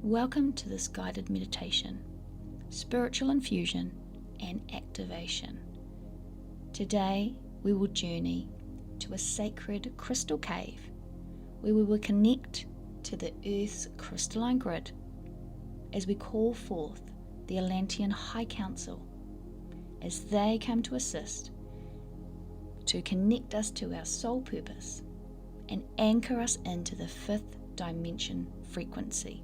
Welcome to this guided meditation, spiritual infusion and activation. Today we will journey to a sacred crystal cave where we will connect to the Earth's crystalline grid as we call forth the Atlantean High Council as they come to assist to connect us to our soul purpose and anchor us into the fifth dimension frequency,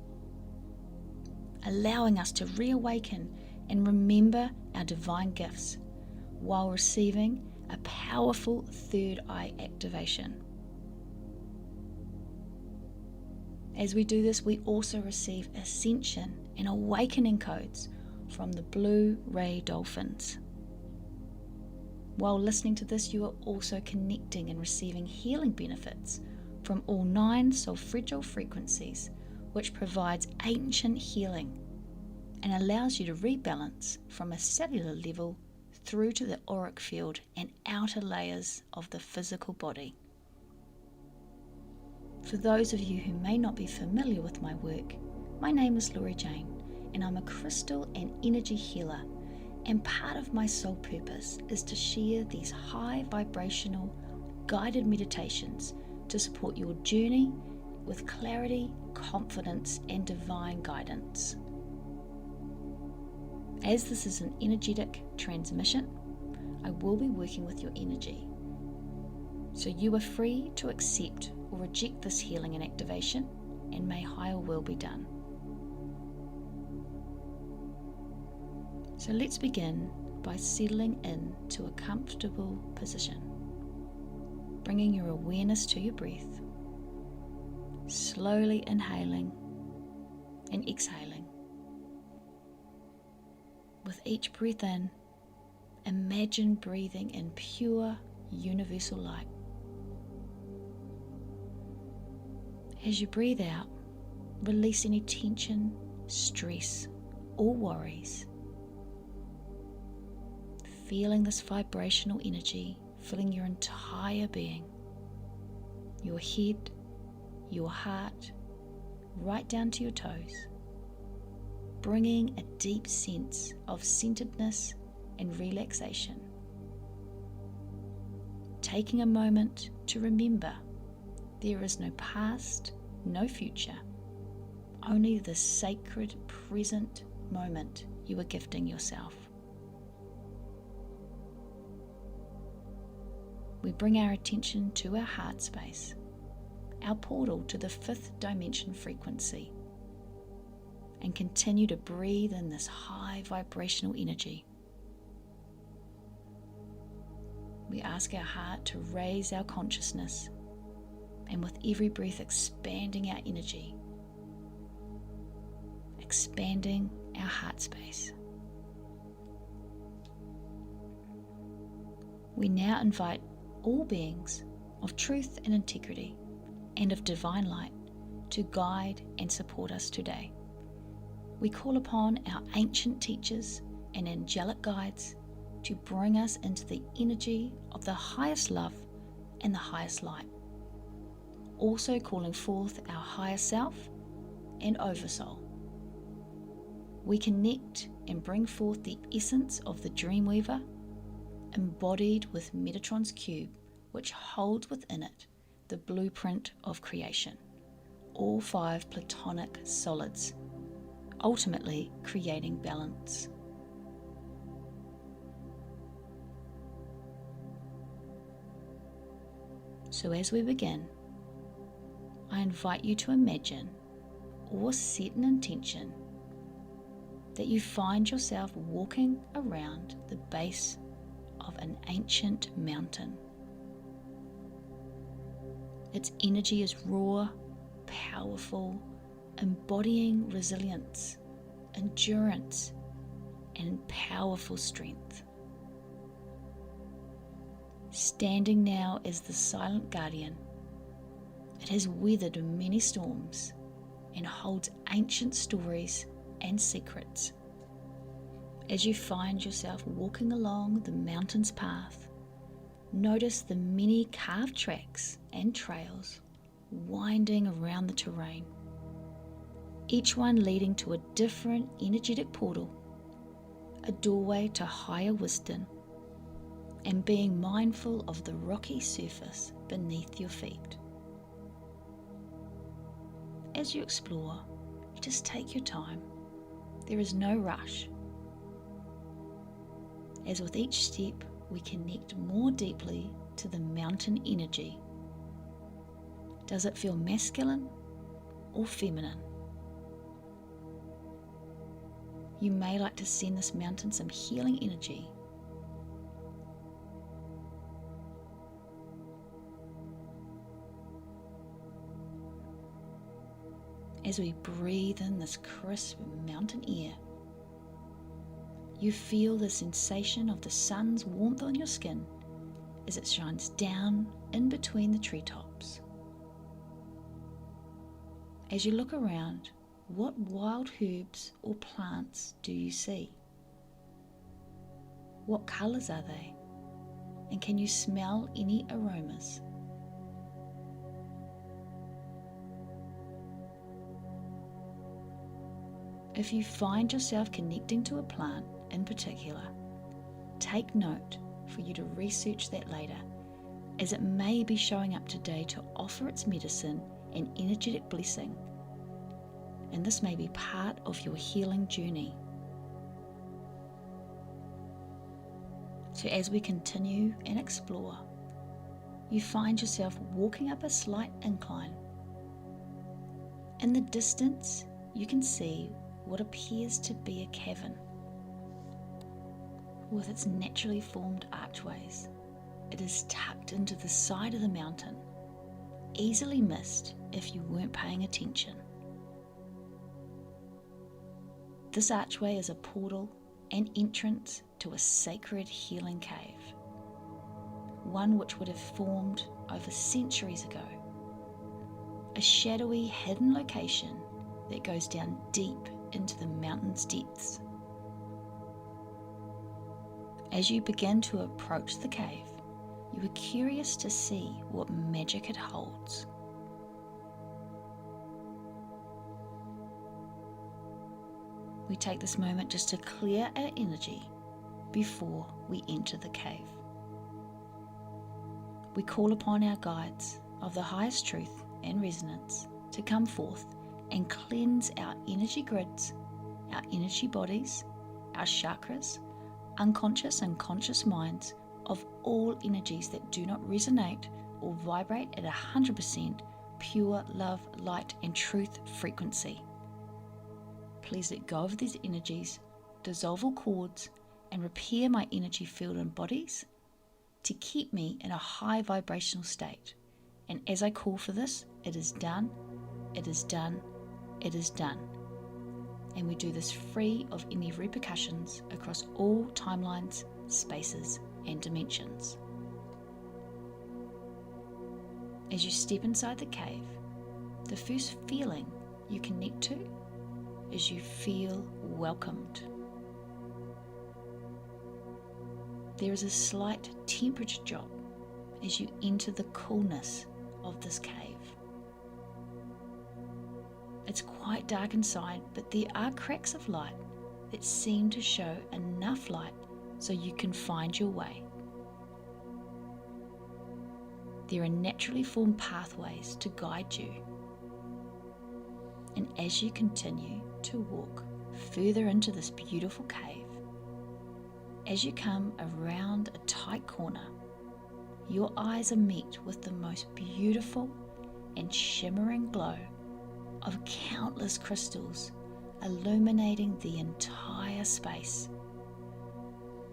allowing us to reawaken and remember our divine gifts while receiving a powerful third eye activation. As we do this, we also receive Ascension and awakening codes from the Blue Ray Dolphins. While listening to this, you are also connecting and receiving healing benefits from all 9 Solfeggio frequencies, which provides ancient healing and allows you to rebalance from a cellular level through to the auric field and outer layers of the physical body. For those of you who may not be familiar with my work, my name is Blue Ray Jane, and I'm a crystal and energy healer, and part of my soul purpose is to share these high vibrational guided meditations to support your journey with clarity, confidence, and divine guidance. As this is an energetic transmission, I will be working with your energy, so you are free to accept or reject this healing and activation, and may higher will be done. So let's begin by settling in to a comfortable position, bringing your awareness to your breath, slowly inhaling and exhaling. With each breath in, imagine breathing in pure universal light. As you breathe out, release any tension, stress, or worries. Feeling this vibrational energy filling your entire being, your head, your heart, right down to your toes, bringing a deep sense of centeredness and relaxation. Taking a moment to remember there is no past, no future, only the sacred present moment you are gifting yourself. We bring our attention to our heart space, our portal to the fifth dimension frequency, and continue to breathe in this high vibrational energy. We ask our heart to raise our consciousness, and with every breath expanding our energy, expanding our heart space. We now invite all beings of truth and integrity and of divine light to guide and support us today. We call upon our ancient teachers and angelic guides to bring us into the energy of the highest love and the highest light, also calling forth our higher self and oversoul. We connect and bring forth the essence of the Dreamweaver, embodied with Metatron's cube, which holds within it the blueprint of creation, all 5 platonic solids, ultimately creating balance. So as we begin, I invite you to imagine or set an intention that you find yourself walking around the base of an ancient mountain. Its energy is raw, powerful, embodying resilience, endurance, and powerful strength. Standing now as the silent guardian, it has weathered many storms and holds ancient stories and secrets. As you find yourself walking along the mountain's path, notice the many carved tracks and trails winding around the terrain. each one leading to a different energetic portal, a doorway to higher wisdom, and being mindful of the rocky surface beneath your feet. As you explore, just take your time. There is no rush. As with each step, we connect more deeply to the mountain energy. Does it feel masculine or feminine? You may like to send this mountain some healing energy. As we breathe in this crisp mountain air, you feel the sensation of the sun's warmth on your skin as it shines down in between the treetops. As you look around, what wild herbs or plants do you see? What colours are they? And can you smell any aromas? If you find yourself connecting to a plant in particular, take note for you to research that later, as it may be showing up today to offer its medicine and energetic blessing, and this may be part of your healing journey. So as we continue and explore, you find yourself walking up a slight incline. In the distance, you can see what appears to be a cavern. With its naturally formed archways, it is tucked into the side of the mountain, easily missed if you weren't paying attention. This archway is a portal and entrance to a sacred healing cave, one which would have formed over centuries ago, a shadowy hidden location that goes down deep into the mountain's depths. As you begin to approach the cave, you are curious to see what magic it holds. We take this moment just to clear our energy before we enter the cave. We call upon our guides of the highest truth and resonance to come forth and cleanse our energy grids, our energy bodies, our chakras, unconscious and conscious minds of all energies that do not resonate or vibrate at 100% pure love, light and truth frequency. Please let go of these energies, dissolve all cords, and repair my energy field and bodies to keep me in a high vibrational state. And as I call for this, it is done, it is done, it is done. And we do this free of any repercussions across all timelines, spaces, and dimensions. As you step inside the cave, the first feeling you connect to is you feel welcomed. There is a slight temperature drop as you enter the coolness of this cave. It's quite dark inside, but there are cracks of light that seem to show enough light so you can find your way. There are naturally formed pathways to guide you. And as you continue to walk further into this beautiful cave, as you come around a tight corner, your eyes are met with the most beautiful and shimmering glow of countless crystals illuminating the entire space.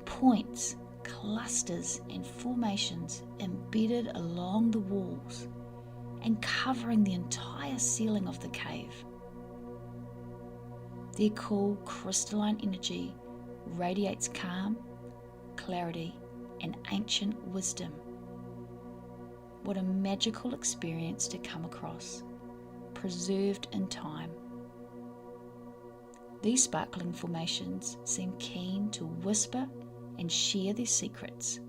Points, clusters and formations embedded along the walls and covering the entire ceiling of the cave. Their cool crystalline energy radiates calm, clarity and ancient wisdom. What a magical experience to come across, preserved in time. These sparkling formations seem keen to whisper and share their secrets,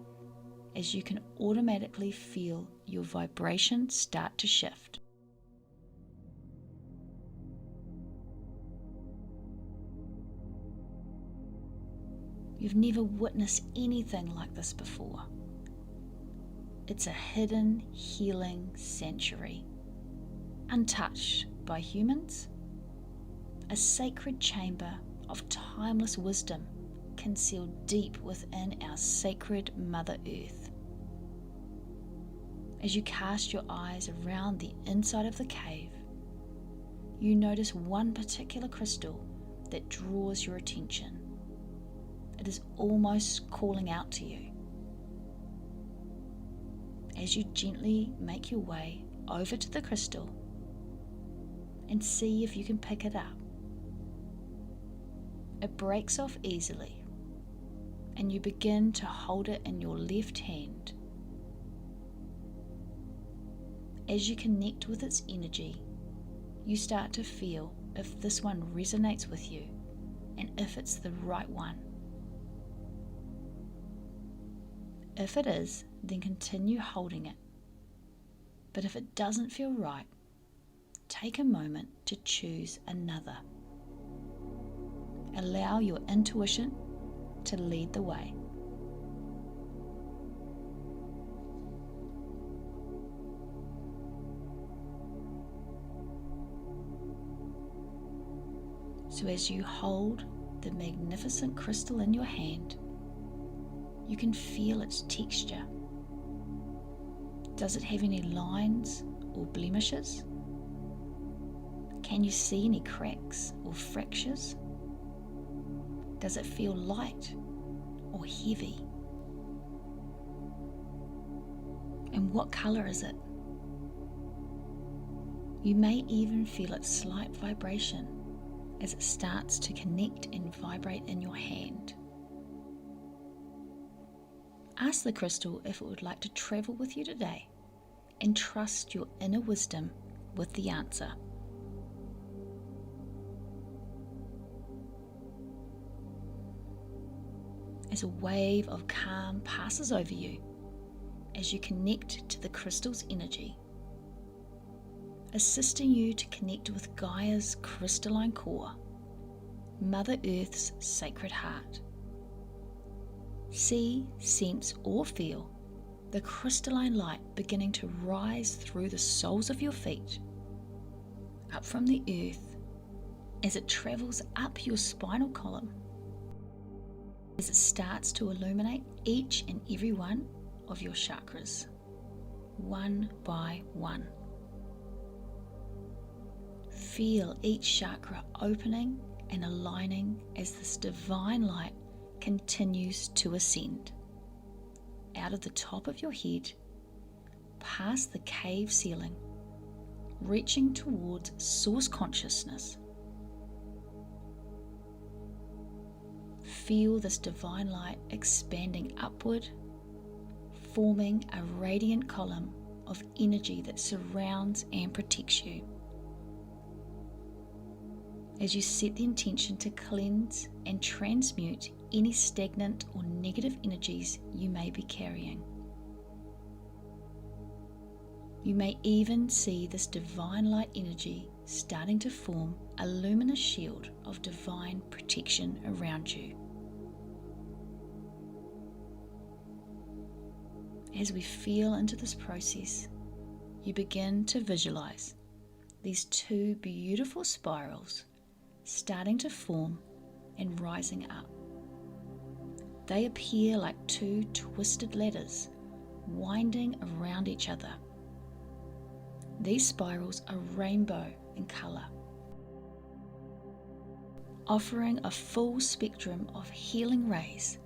as you can automatically feel your vibration start to shift. You've never witnessed anything like this before. It's a hidden healing sanctuary, untouched by humans, a sacred chamber of timeless wisdom concealed deep within our sacred Mother Earth. As you cast your eyes around the inside of the cave, you notice one particular crystal that draws your attention. It is almost calling out to you. As you gently make your way over to the crystal and see if you can pick it up, it breaks off easily, and you begin to hold it in your left hand. As you connect with its energy, you start to feel if this one resonates with you and if it's the right one. If it is, then continue holding it. But if it doesn't feel right, take a moment to choose another. Allow your intuition to lead the way. So as you hold the magnificent crystal in your hand, you can feel its texture. Does it have any lines or blemishes? Can you see any cracks or fractures? Does it feel light or heavy? And what color is it? You may even feel its slight vibration as it starts to connect and vibrate in your hand. Ask the crystal if it would like to travel with you today, and trust your inner wisdom with the answer. As a wave of calm passes over you, as you connect to the crystal's energy, assisting you to connect with Gaia's crystalline core, Mother Earth's sacred heart. See, sense, or feel the crystalline light beginning to rise through the soles of your feet, up from the earth, as it travels up your spinal column, as it starts to illuminate each and every one of your chakras, one by one. Feel each chakra opening and aligning as this divine light continues to ascend out of the top of your head, past the cave ceiling, reaching towards source consciousness. Feel this divine light expanding upward, forming a radiant column of energy that surrounds and protects you. As you set the intention to cleanse and transmute any stagnant or negative energies you may be carrying. You may even see this divine light energy starting to form a luminous shield of divine protection around you. As we feel into this process, you begin to visualize these two beautiful spirals starting to form and rising up. They appear like two twisted ladders winding around each other. These spirals are rainbow in colour, offering a full spectrum of healing rays,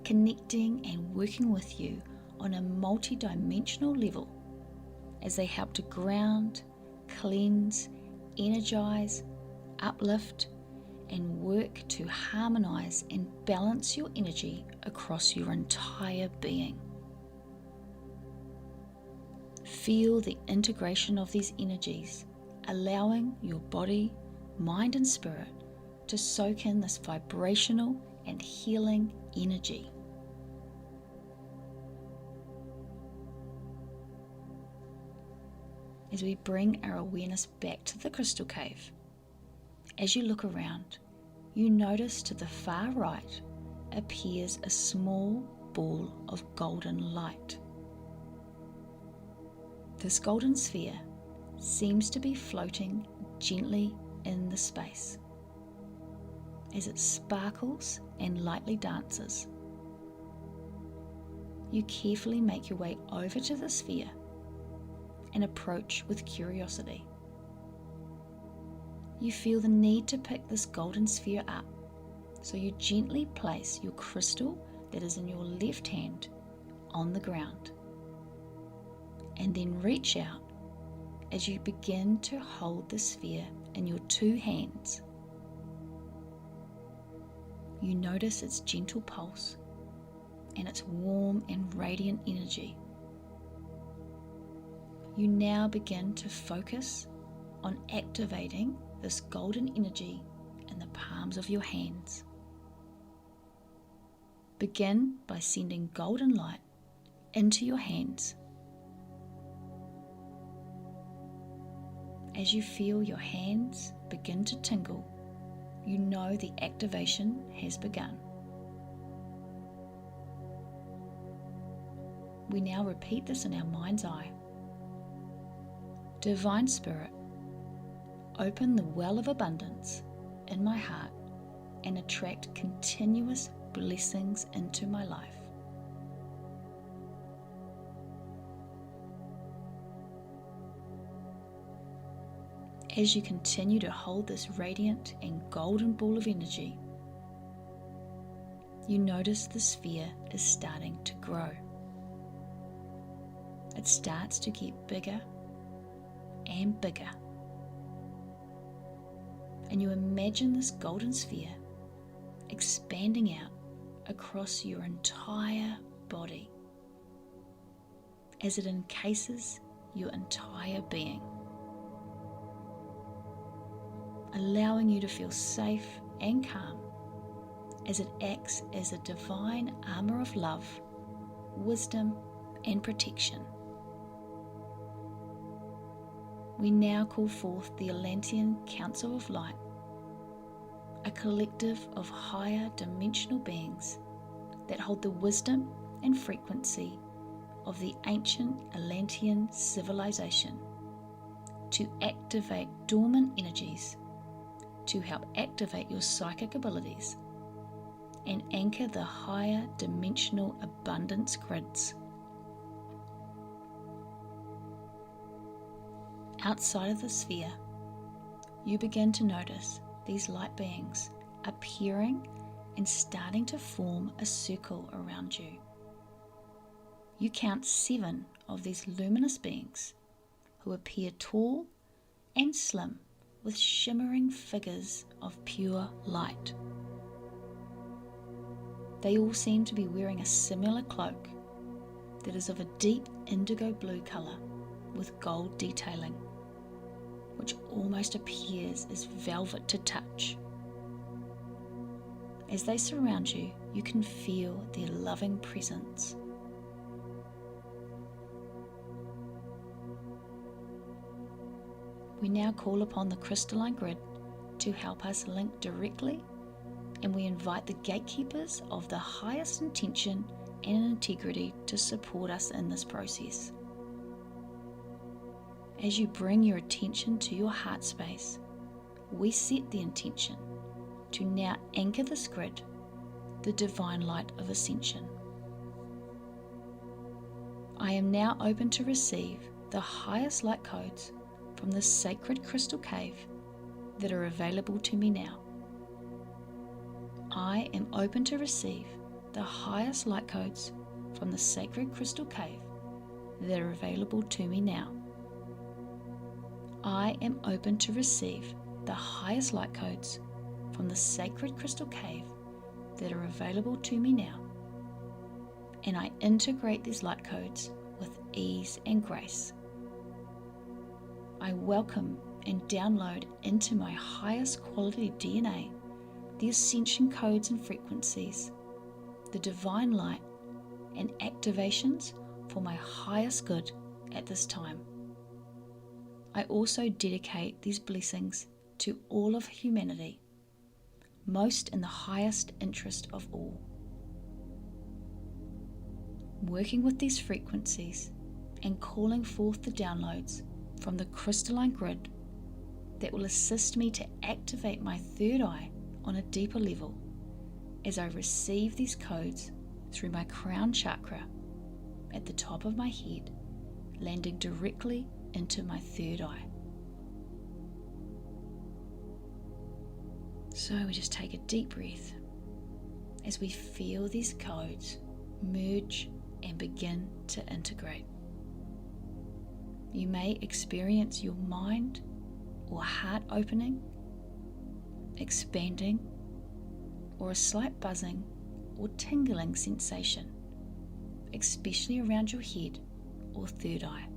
connecting and working with you on a multi-dimensional level as they help to ground, cleanse, energize, uplift, and work to harmonize and balance your energy across your entire being. Feel the integration of these energies, allowing your body, mind, and spirit to soak in this vibrational and healing energy. As we bring our awareness back to the crystal cave, as you look around, you notice to the far right appears a small ball of golden light. This golden sphere seems to be floating gently in the space as it sparkles and lightly dances. You carefully make your way over to the sphere and approach with curiosity. You feel the need to pick this golden sphere up, so you gently place your crystal that is in your left hand on the ground, and then reach out as you begin to hold the sphere in your two hands. You notice its gentle pulse and its warm and radiant energy. You now begin to focus on activating this golden energy in the palms of your hands. Begin by sending golden light into your hands. As you feel your hands begin to tingle, you know the activation has begun. We now repeat this in our mind's eye. Divine Spirit, open the well of abundance in my heart and attract continuous blessings into my life. As you continue to hold this radiant and golden ball of energy, you notice the sphere is starting to grow. It starts to get bigger and bigger. And you imagine this golden sphere expanding out across your entire body as it encases your entire being, allowing you to feel safe and calm as it acts as a divine armor of love, wisdom, and protection. We now call forth the Atlantean Council of Light, a collective of higher dimensional beings that hold the wisdom and frequency of the ancient Atlantean civilization to activate dormant energies, to help activate your psychic abilities and anchor the higher dimensional abundance grids. Outside of the sphere, you begin to notice these light beings appearing and starting to form a circle around you. You count 7 of these luminous beings who appear tall and slim with shimmering figures of pure light. They all seem to be wearing a similar cloak that is of a deep indigo blue colour with gold detailing, which almost appears as velvet to touch. As they surround you, you can feel their loving presence. We now call upon the crystalline grid to help us link directly, and we invite the gatekeepers of the highest intention and integrity to support us in this process. As you bring your attention to your heart space, we set the intention to now anchor this grid, the divine light of Ascension. I am now open to receive the highest light codes from the sacred crystal cave that are available to me now. I am open to receive the highest light codes from the sacred crystal cave that are available to me now. I am open to receive the highest light codes from the sacred crystal cave that are available to me now. And I integrate these light codes with ease and grace. I welcome and download into my highest quality DNA the Ascension codes and frequencies, the divine light and activations for my highest good at this time. I also dedicate these blessings to all of humanity, most in the highest interest of all. working with these frequencies and calling forth the downloads from the crystalline grid that will assist me to activate my third eye on a deeper level as I receive these codes through my crown chakra at the top of my head, landing directly into my third eye. So we just take a deep breath as we feel these codes merge and begin to integrate. You may experience your mind or heart opening, expanding, or a slight buzzing or tingling sensation, especially around your head or third eye.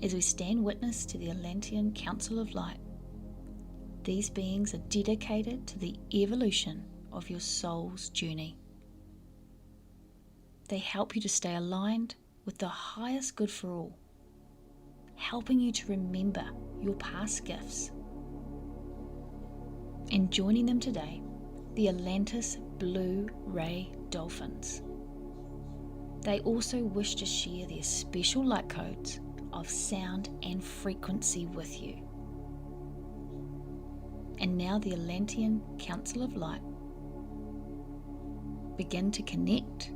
As we stand witness to the Atlantean Council of Light, these beings are dedicated to the evolution of your soul's journey. They help you to stay aligned with the highest good for all, helping you to remember your past gifts. And joining them today, the Atlantis Blue Ray Dolphins. They also wish to share their special light codes of sound and frequency with you. And now the Atlantean Council of Light begin to connect,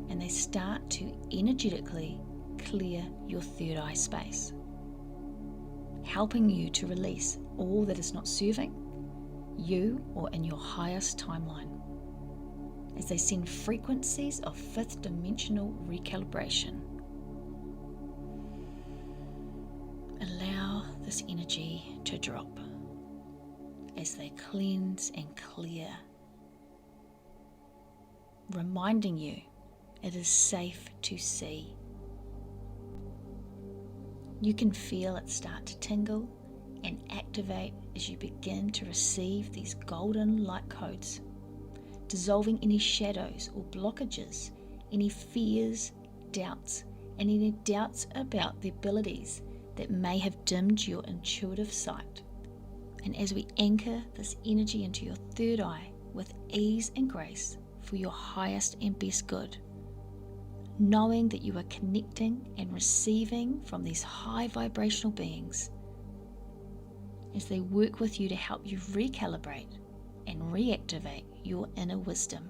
and they start to energetically clear your third eye space, helping you to release all that is not serving you or in your highest timeline, as they send frequencies of fifth dimensional recalibration. Allow this energy to drop as they cleanse and clear, reminding you it is safe to see. You can feel it start to tingle and activate as you begin to receive these golden light codes, dissolving any shadows or blockages, any fears, doubts, and any doubts about the abilities that may have dimmed your intuitive sight. And as we anchor this energy into your third eye with ease and grace for your highest and best good, knowing that you are connecting and receiving from these high vibrational beings as they work with you to help you recalibrate and reactivate your inner wisdom.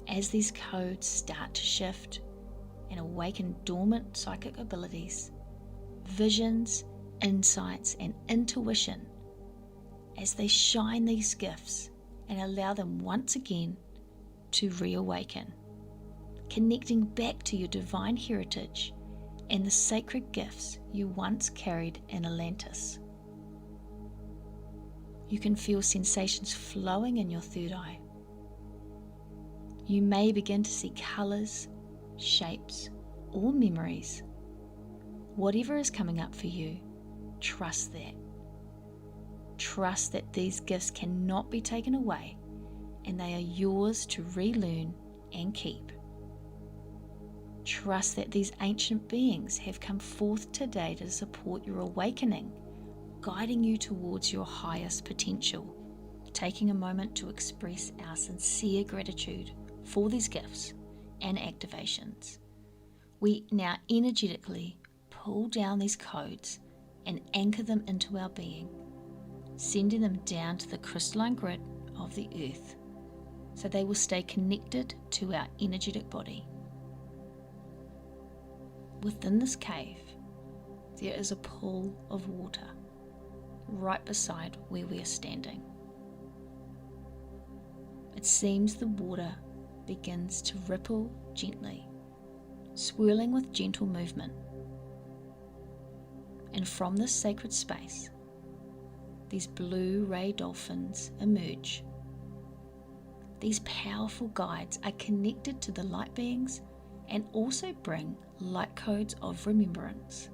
As these codes start to shift and awaken dormant psychic abilities, visions, insights, and intuition, as they shine these gifts and allow them once again to reawaken, connecting back to your divine heritage and the sacred gifts you once carried in Atlantis. You can feel sensations flowing in your third eye. You may begin to see colors, shapes, or memories. Whatever is coming up for you, trust that. Trust that these gifts cannot be taken away, and they are yours to relearn and keep. Trust that these ancient beings have come forth today to support your awakening, guiding you towards your highest potential. Taking a moment to express our sincere gratitude for these gifts and activations. We now energetically pull down these codes and anchor them into our being, sending them down to the crystalline grid of the earth so they will stay connected to our energetic body. Within this cave, there is a pool of water right beside where we are standing. It seems the water begins to ripple gently, swirling with gentle movement. And from this sacred space, these blue ray dolphins emerge. These powerful guides are connected to the light beings and also bring light codes of remembrance.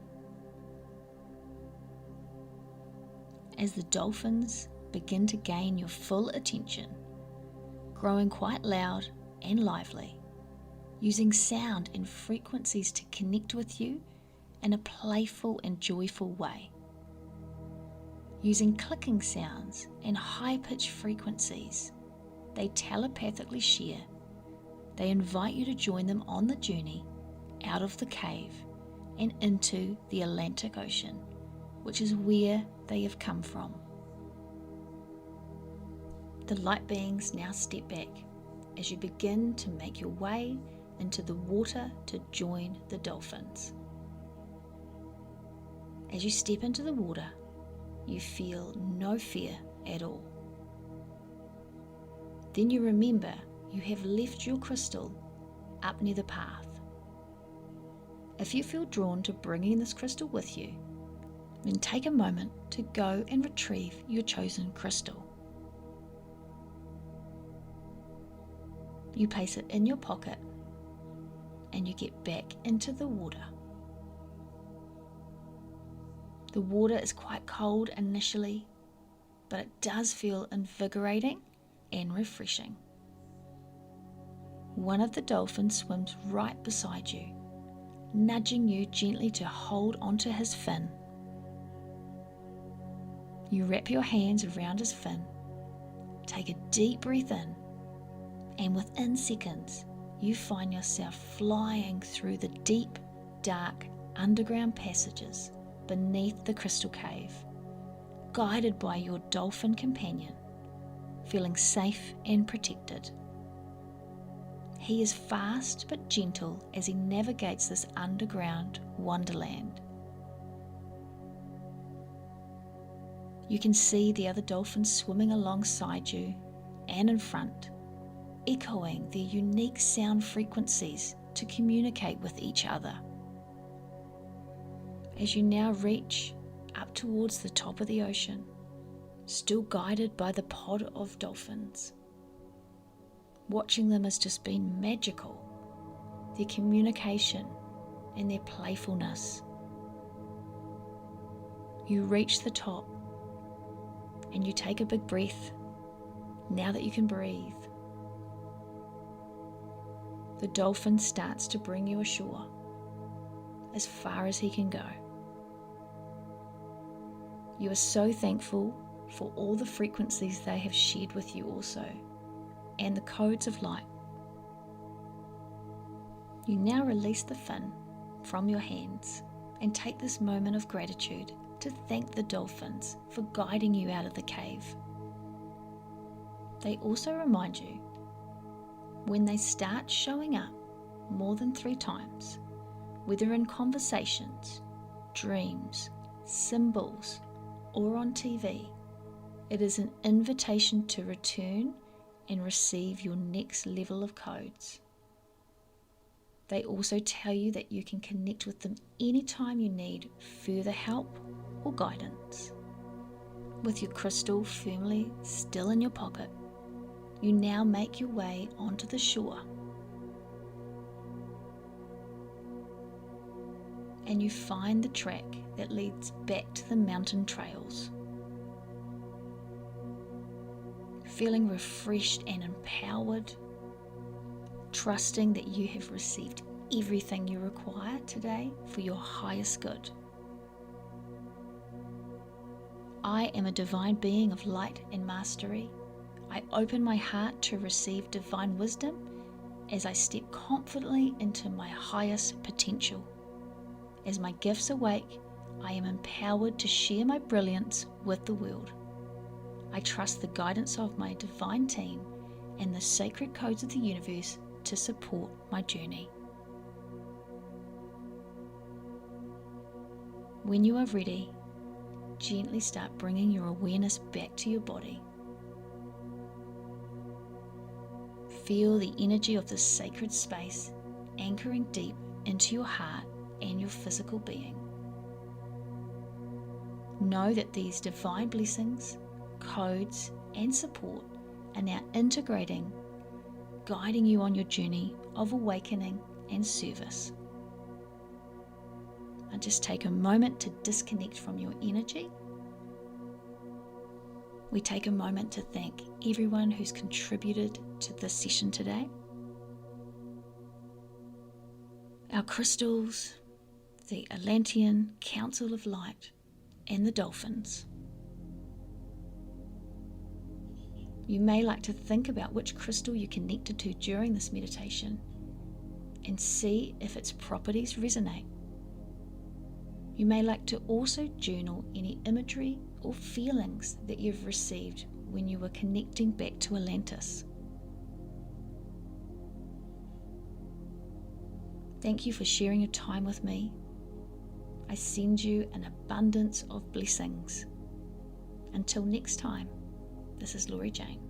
As the dolphins begin to gain your full attention, growing quite loud and lively, using sound and frequencies to connect with you in a playful and joyful way. Using clicking sounds and high-pitched frequencies they telepathically share, they invite you to join them on the journey out of the cave and into the Atlantic Ocean, which is where they have come from. The light beings now step back as you begin to make your way into the water to join the dolphins. As you step into the water, you feel no fear at all. Then you remember you have left your crystal up near the path. If you feel drawn to bringing this crystal with you, then take a moment to go and retrieve your chosen crystal. You place it in your pocket and you get back into the water. The water is quite cold initially, but it does feel invigorating and refreshing. One of the dolphins swims right beside you, nudging you gently to hold onto his fin. You wrap your hands around his fin, take a deep breath in, and within seconds, you find yourself flying through the deep, dark, underground passages beneath the crystal cave, guided by your dolphin companion, feeling safe and protected. He is fast but gentle as he navigates this underground wonderland. You can see the other dolphins swimming alongside you and in front, echoing their unique sound frequencies to communicate with each other. As you now reach up towards the top of the ocean, still guided by the pod of dolphins, watching them has just been magical, their communication and their playfulness. You reach the top and you take a big breath now that you can breathe. The dolphin starts to bring you ashore as far as he can go. You are so thankful for all the frequencies they have shared with you also, and the codes of light. You now release the fin from your hands and take this moment of gratitude to thank the dolphins for guiding you out of the cave. They also remind you, when they start showing up more than 3 times, whether in conversations, dreams, symbols, or on TV, it is an invitation to return and receive your next level of codes. They also tell you that you can connect with them anytime you need further help or guidance. With your crystal firmly still in your pocket, you now make your way onto the shore. And you find the track that leads back to the mountain trails. Feeling refreshed and empowered, trusting that you have received everything you require today for your highest good. I am a divine being of light and mastery. I open my heart to receive divine wisdom as I step confidently into my highest potential. As my gifts awake, I am empowered to share my brilliance with the world. I trust the guidance of my divine team and the sacred codes of the universe to support my journey. When you are ready, gently start bringing your awareness back to your body. Feel the energy of this sacred space anchoring deep into your heart and your physical being. Know that these divine blessings, codes, and support are now integrating, guiding you on your journey of awakening and service. And just take a moment to disconnect from your energy. We take a moment to thank everyone who's contributed to this session today. Our crystals, the Atlantean Council of Light, and the dolphins. You may like to think about which crystal you connected to during this meditation and see if its properties resonate. You may like to also journal any imagery or feelings that you've received when you were connecting back to Atlantis. Thank you for sharing your time with me. I send you an abundance of blessings. Until next time, this is Laurie Jane.